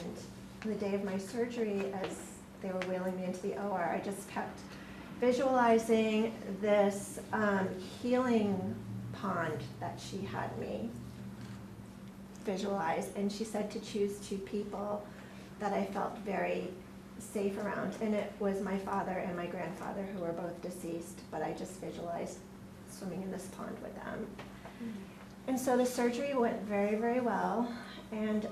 And the day of my surgery, as they were wheeling me into the OR, I just kept visualizing this healing pond that she had me visualize. And she said to choose two people that I felt very safe around. And it was my father and my grandfather, who were both deceased, but I just visualized swimming in this pond with them. And so the surgery went very, very well. And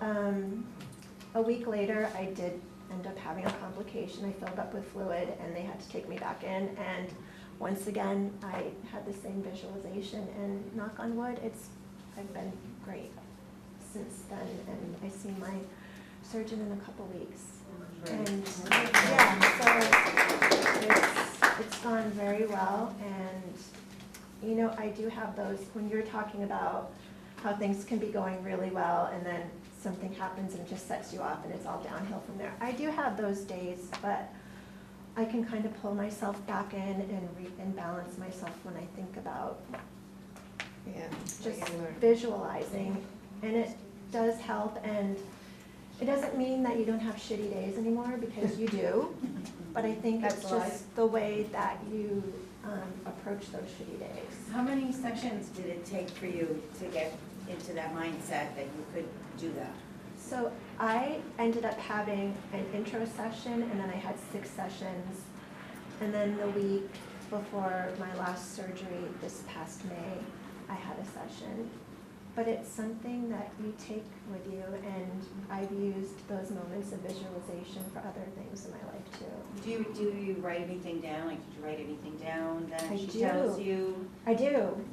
a week later, I did end up having a complication. I filled up with fluid and they had to take me back in. And once again, I had the same visualization, and knock on wood, I've been great since then. And I see my surgeon in a couple weeks. And yeah, so it's gone very well. And you know, I do have those, when you're talking about how things can be going really well and then something happens and just sets you off and it's all downhill from there. I do have those days, but I can kind of pull myself back in and balance myself when I think about just visualizing. And it does help, and it doesn't mean that you don't have shitty days anymore, because you do, but I think it's just the way that you approach those shitty days. How many sessions did it take for you to get into that mindset that you could do that? So I ended up having an intro session, and then I had 6 sessions. And then the week before my last surgery this past May, I had a session. But it's something that you take with you, and I've used those moments of visualization for other things in my life too. Do you write anything down? Like, did you write anything down that I she do. tells you? I do,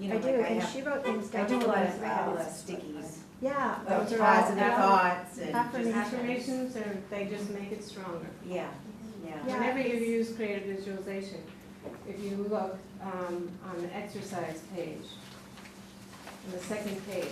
You know, I do, like I and have- she wrote things down. I do a lot of, as I have a well. lot of stickies. Yeah, Of those are all positive thoughts and just, Affirmations, or they just make it stronger. yeah. Yeah. Whenever you use creative visualization, if you look on the exercise page, on the second page,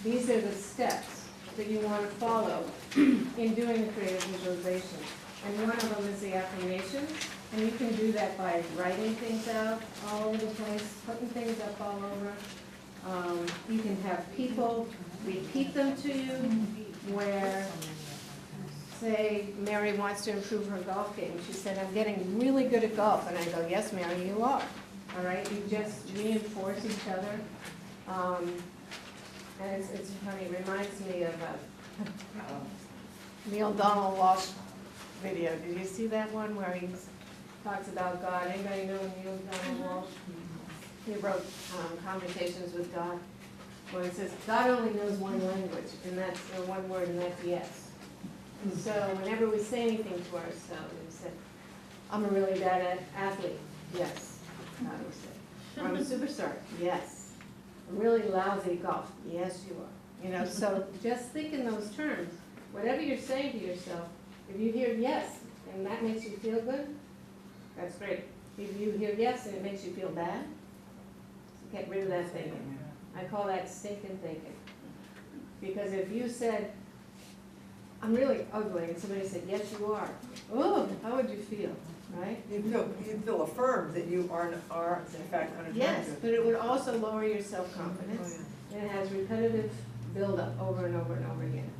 these are the steps that you want to follow in doing the creative visualization. And one of them is the affirmations, and you can do that by writing things out all over the place, putting things up all over. You can have people repeat them to you, where, say, Mary wants to improve her golf game. She said, I'm getting really good at golf. And I go, yes, Mary, you are. All right, you just reinforce each other. And it's funny, it reminds me of Neil Donald Walsh video. Did you see that one where he talks about God? Anybody know Neil Donald Walsh? He wrote Conversations with God, where he says, God only knows one language, and that's one word, and that's yes. And so whenever we say anything to ourselves, we say, I'm a really bad athlete, yes. God will say, I'm a superstar, yes. I'm really lousy at golf, yes you are. You know, so just think in those terms. Whatever you're saying to yourself, if you hear yes, and that makes you feel good, that's great. If you hear yes and it makes you feel bad, get rid of that thinking. I call that stinking thinking. Because if you said, I'm really ugly, and somebody said, yes you are, oh, how would you feel, right? You feel affirmed that you are in fact unattractive. Yes, but it would also lower your self-confidence, and it has repetitive buildup over and over and over again.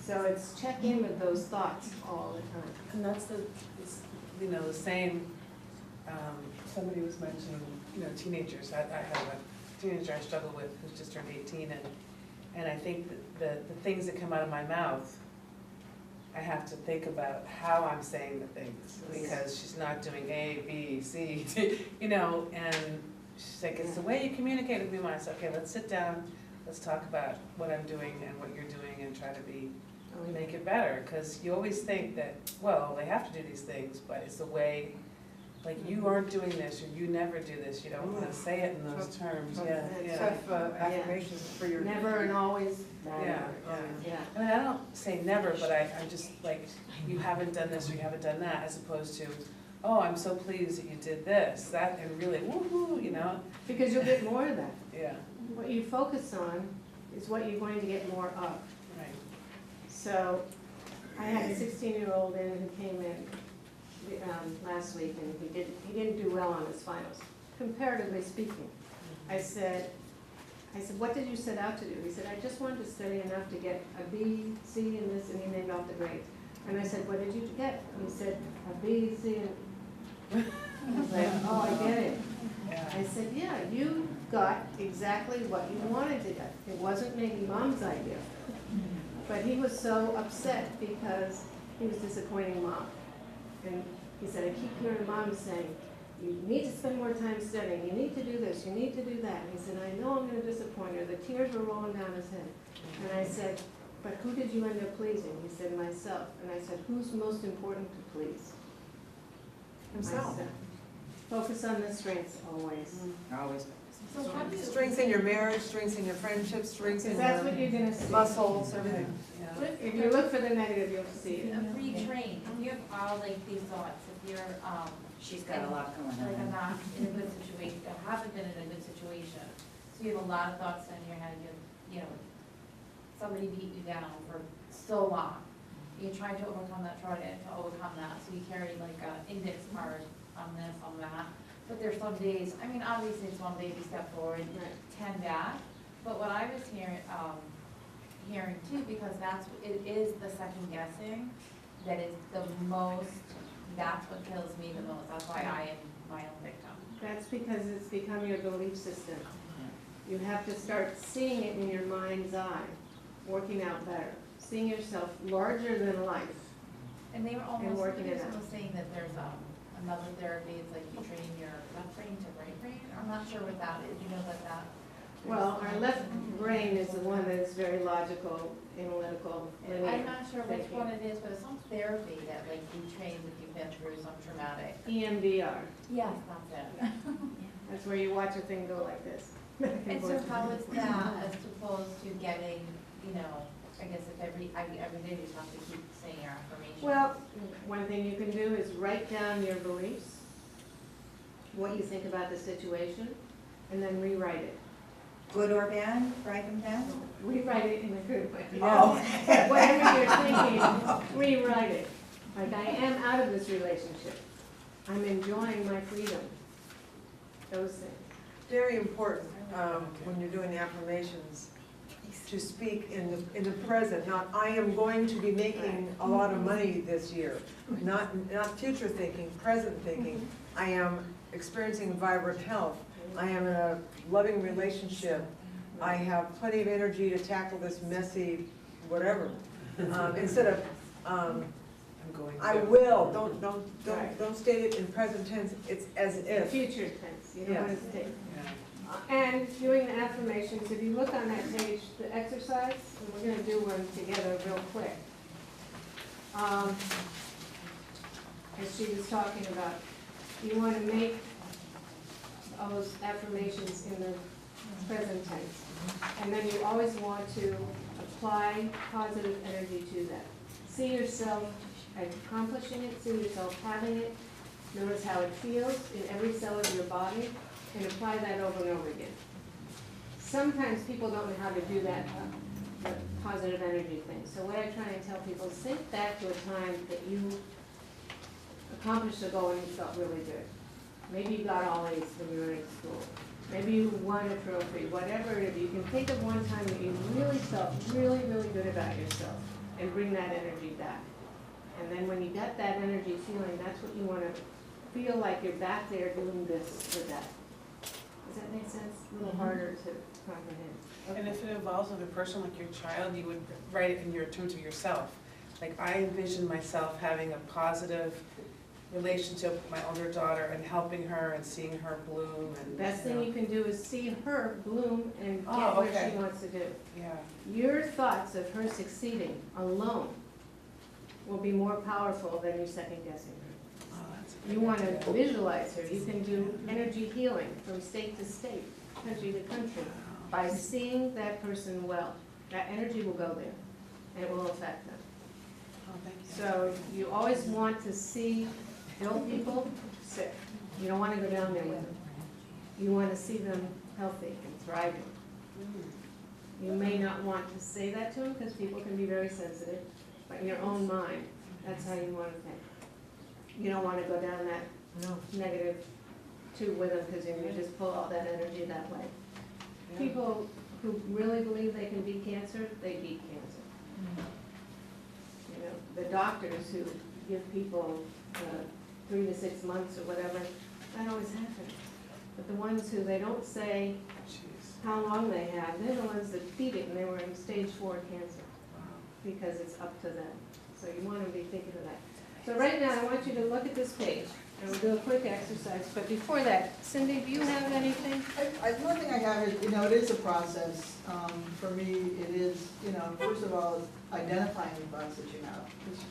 So it's check in with those thoughts all the time. And that's it's, the same, somebody was mentioning, teenagers. I have a teenager I struggle with who's just turned 18, and I think that the things that come out of my mouth, I have to think about how I'm saying the things, because she's not doing A, B, C, and she's like, it's the way you communicate with me. When I said, okay, let's sit down, let's talk about what I'm doing and what you're doing and try to make it better, because you always think that, well, they have to do these things, but it's the way, like, you aren't doing this, or you never do this, you don't want to say it in those terms. Tough affirmations for your. Never and always. Yeah. I mean, I don't say never, but I'm just like, you haven't done this or you haven't done that, as opposed to, oh, I'm so pleased that you did this, that, and really, woohoo, Because you'll get more of that. Yeah. What you focus on is what you're going to get more of. Right. So I had a 16-year-old in who came in last week, and he didn't do well on his finals, comparatively speaking. I said, I said, what did you set out to do? He said, I just wanted to study enough to get a B, C, and this, and he named off the grades. And I said, what did you get? He said, a B, C, and I was like, oh, I get it. Yeah. I said, yeah, you got exactly what you wanted to get. It wasn't maybe Mom's idea. But he was so upset because he was disappointing Mom. And he said, I keep hearing Mom saying, you need to spend more time studying, you need to do this, you need to do that. And he said, I know I'm gonna disappoint her. The tears were rolling down his head. And I said, but who did you end up pleasing? He said, myself. And I said, who's most important to please? Himself. Myself. Focus on the strengths always. Always. So how do you, Strengths in your marriage, strengths in your friendships, strengths in Because that's what your you're gonna see. muscles, everything. Yeah. If you look for the negative, you'll see it. retrain, if you have all like these thoughts, if you're, She's got a lot going like I'm on. not in a good situation, I haven't been in a good situation, so you have a lot of thoughts in your head, you know, somebody beat you down for so long. You're trying to overcome that, trying to overcome that, so you carry like a index card on this, on that. But there's some days, I mean, obviously it's one baby step forward, Right. 10 back, but what I was hearing too, because it is the second guessing that is the most, that's what kills me the most, that's why I am my own victim. That's because it's become your belief system. You have to start seeing it in your mind's eye, working out better, seeing yourself larger than life. And they were almost, working it somebody out. was saying that there's another therapy, it's like you train your left brain to right brain, I'm not sure what that is, you know what that? Well, our left brain is the one that is very logical, analytical, I'm linear. not sure which thinking. one it is, but it's some therapy that like you train if you've been through some traumatic. EMDR, Yes, that's it. that's where you watch a thing go like this. And so how is that as opposed to getting, you know, I guess if every day you just have to keep saying your affirmations? Well, one thing you can do is write down your beliefs, what you think about the situation, and then rewrite it. Good or bad, write them down? Rewrite it in a good way. Oh. Whatever you're thinking, rewrite it. Like, I am out of this relationship. I'm enjoying my freedom. Those things. Very important, when you're doing the affirmations, to speak in the present, not, I am going to be making a lot of money this year. Not future thinking, present thinking. I am experiencing vibrant health. I am in a loving relationship. I have plenty of energy to tackle this messy whatever. Instead of, I'm going to. I will, Right. don't state it in present tense, it's as if. Future tense, you don't want to take. Yeah. And doing the affirmations, if you look on that page, the exercise, and we're gonna do one together real quick. As she was talking about, you wanna make those affirmations in the present tense. And then you always want to apply positive energy to that. See yourself accomplishing it, see yourself having it, notice how it feels in every cell of your body, and apply that over and over again. Sometimes people don't know how to do that, the positive energy thing. So what I try and tell people is think back to a time that you accomplished a goal and you felt really good. Maybe you got all A's when you were in school. Maybe you won a trophy, whatever it is. You can think of one time that you really felt really, really good about yourself and bring that energy back. And then when you get that energy feeling, that's what you want to feel like you're back there doing this or that. Does that make sense? A little harder to comprehend. And if it involves another person, like your child, you would write it in your terms of yourself. Like, I envision myself having a positive relationship with my older daughter and helping her and seeing her bloom and. Best thing you can do is see her bloom and get Oh, what okay. she wants to do. Yeah, Your thoughts of her succeeding alone will be more powerful than you second guessing her. oh, that's. a You good want idea. to visualize her. You can do energy healing from state to state, country to country, by seeing that person well. That energy will go there, and it will affect them. Oh, thank you. So you always want to see ill people sick. You don't want to go down there with them. You want to see them healthy and thriving. Mm. You may not want to say that to them because people can be very sensitive, but in your own mind, that's how you want to think. You don't want to go down that No. negative tube with them because you're going to just pull all that energy that way. People who really believe they can beat cancer, they beat cancer. You know, the doctors who give people 3 to 6 months or whatever, that always happens. But the ones who they don't say Jeez. how long they have, they're the ones that beat it, and they were in stage 4 cancer, Wow. because it's up to them. So you want to be thinking of that. So right now, I want you to look at this page, and we'll do a quick exercise, but before that, Cindy, do you have anything? One thing I have is, it is a process. For me, it is, first of all, identifying the thoughts that you have. 'Cause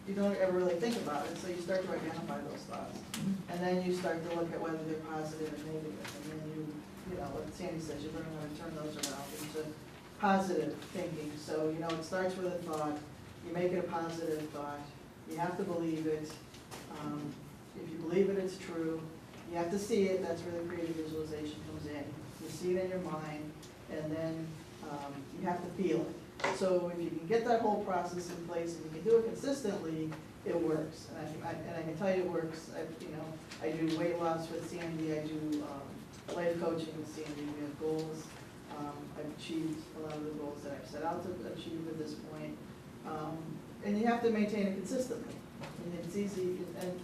you don't ever really think about it, so you start to identify those thoughts. And then you start to look at whether they're positive and negative. And then what Sandy says, you learn how to turn those around into positive thinking. So, it starts with a thought, you make it a positive thought, you have to believe it. If you believe it, it's true. You have to see it, that's where the creative visualization comes in. You see it in your mind, and then you have to feel it. So if you can get that whole process in place and you can do it consistently, it works. And I can tell you it works. I do weight loss with Sandy, I do life coaching with Sandy, we have goals. I've achieved a lot of the goals that I've set out to achieve at this point. And you have to maintain it consistently. And it's easy, and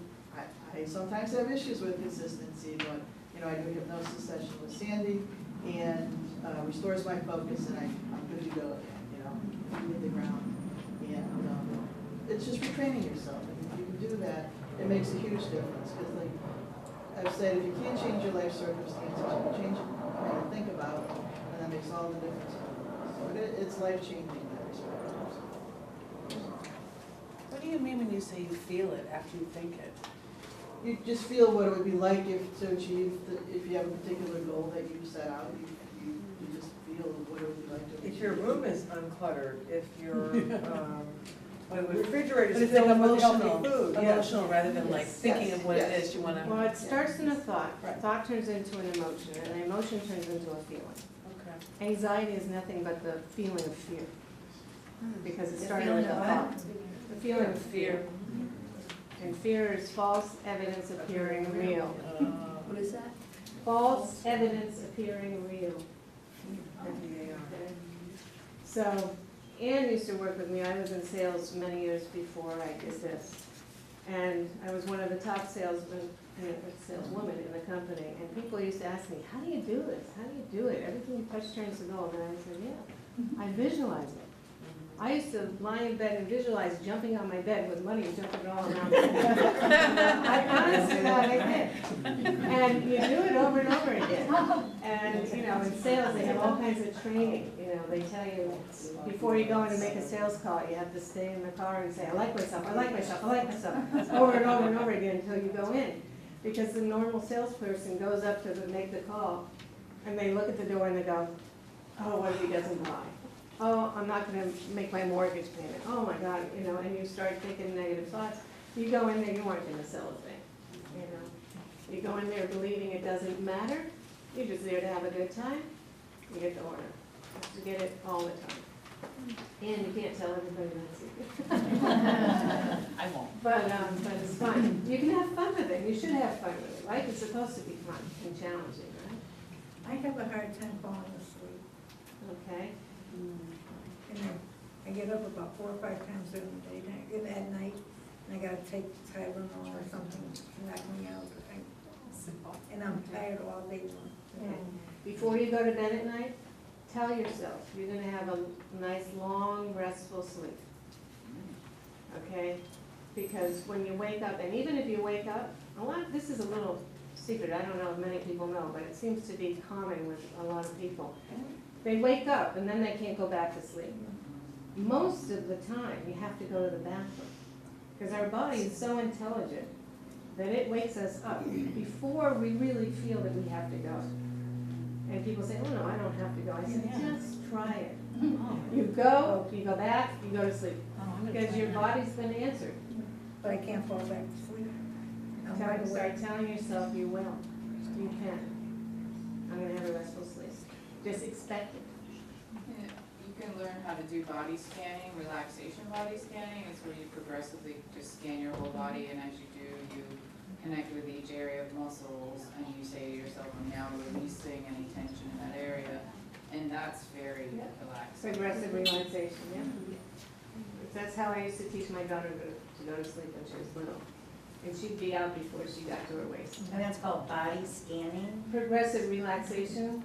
I sometimes have issues with consistency, but, I do a hypnosis session with Sandy, and restores my focus, and I'm good to go again, you hit the ground. And it's just retraining yourself, and if you can do that, it makes a huge difference, because like I've said, if you can't change your life circumstances, you can change how you think about it, and that makes all the difference. So it's life-changing in that respect. What do you mean when you say you feel it after you think it? You just feel what it would be like to achieve, if you have a particular goal that you set out, you just feel what it would be like to achieve. If your room is uncluttered, if your But refrigerator is it's like filled with healthy emotional, food. yes. emotional rather than like Yes. thinking of what it Yes. is you wanna. Well, it starts in a thought. Right. Thought turns into an emotion, and an emotion turns into a feeling. Okay. Anxiety is nothing but the feeling of fear, because it The started feeling with a of thought. what? The feeling of fear. And fear is false evidence appearing real. What is that? False evidence appearing real. Okay. So, Ann used to work with me. I was in sales many years before I did this. And I was one of the top saleswomen in the company. And people used to ask me, how do you do this? How do you do it? Everything you touch turns to gold. And I said, yeah, I visualize it. I used to lie in bed and visualize jumping on my bed with money jumping all around me. I honestly thought I did. And you do it over and over again. And, in sales, they have all kinds of training. They tell you, before you go in to make a sales call, you have to stay in the car and say, I like myself, I like myself, I like myself, over and over and over again until you go in. Because the normal salesperson goes up to make the call, and they look at the door and they go, oh, what if he doesn't buy? Oh, I'm not gonna make my mortgage payment. Oh my God, and you start thinking negative thoughts. You go in there, you aren't gonna sell a thing, You go in there believing it doesn't matter. You're just there to have a good time. You get the order. You get it all the time. And you can't tell everybody that secret. I won't. But it's fun. You can have fun with it. You should have fun with it. Life is supposed to be fun and challenging, right? I have a hard time falling asleep. Okay. And I get up about 4 or 5 times during the day, and at night, and I gotta take Tylenol or something to knock me out. And I'm tired all day long. Okay. Before you go to bed at night, tell yourself you're gonna have a nice, long, restful sleep. Okay? Because when you wake up, and even if you wake up, this is a little secret, I don't know if many people know, but it seems to be common with a lot of people. They wake up and then they can't go back to sleep. Most of the time, you have to go to the bathroom. Because our body is so intelligent that it wakes us up before we really feel that we have to go. And people say, oh no, I don't have to go. I said, just try it. You go back, you go to sleep. Because your body's been answered. But I can't fall back to sleep. I'm wide Start awake. telling yourself you will. You can. I'm gonna have a restful sleep. Just expect it. You can learn how to do body scanning, relaxation body scanning. It's where you progressively just scan your whole body, and as you do, you connect with each area of muscles, and you say to yourself, I'm now releasing any tension in that area. and that's very Yeah. relaxing. Progressive relaxation, yeah. That's how I used to teach my daughter to go to sleep when she was little. And she'd be out before she got to her waist. And that's called body scanning. Progressive relaxation,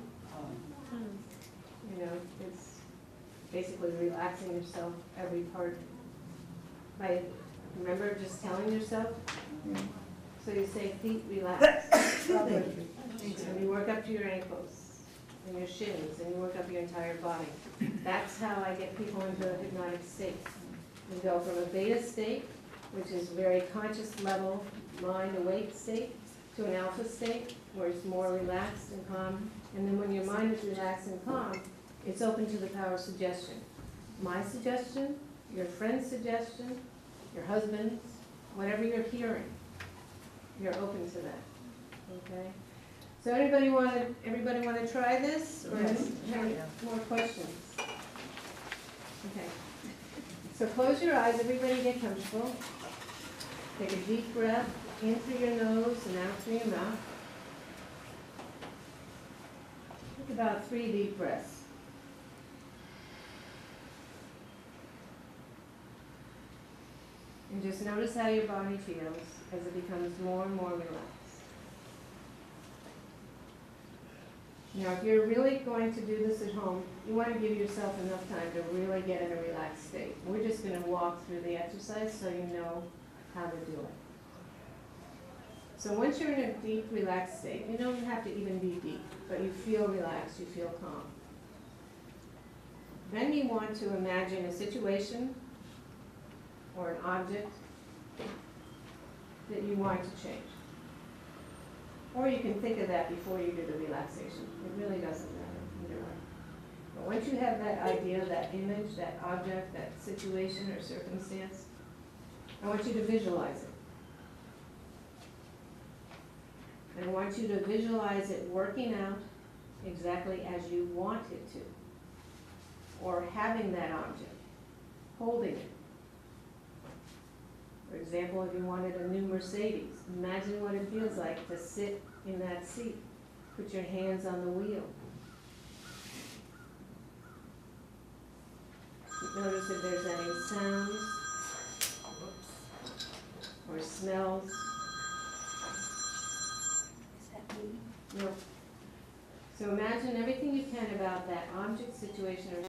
you know, it's basically relaxing yourself every part. By, remember just telling yourself? So you say feet relax. And you work up to your ankles and your shins and you work up your entire body. That's how I get people into a hypnotic state. We go from a beta state, which is very conscious level, mind awake state, to an alpha state, where it's more relaxed and calm. And then when your mind is relaxed and calm, it's open to the power of suggestion. My suggestion, your friend's suggestion, your husband's, whatever you're hearing, you're open to that, okay? So everybody want to try this, or Yes. have more questions? Okay. So close your eyes, everybody get comfortable. Take a deep breath in through your nose and out through your mouth. Take about 3 deep breaths. And just notice how your body feels as it becomes more and more relaxed. Now, if you're really going to do this at home, you want to give yourself enough time to really get in a relaxed state. We're just going to walk through the exercise so you know how to do it. So once you're in a deep, relaxed state, you don't have to even be deep, but you feel relaxed, you feel calm. Then you want to imagine a situation or an object that you want to change. Or you can think of that before you do the relaxation. It really doesn't matter either way. But once you have that idea, that image, that object, that situation or circumstance, I want you to visualize it. And I want you to visualize it working out exactly as you want it to. Or having that object, holding it. For example, if you wanted a new Mercedes, imagine what it feels like to sit in that seat. Put your hands on the wheel. Notice if there's any sounds or smells. Is that me? Nope. So imagine everything you can about that object, situation, or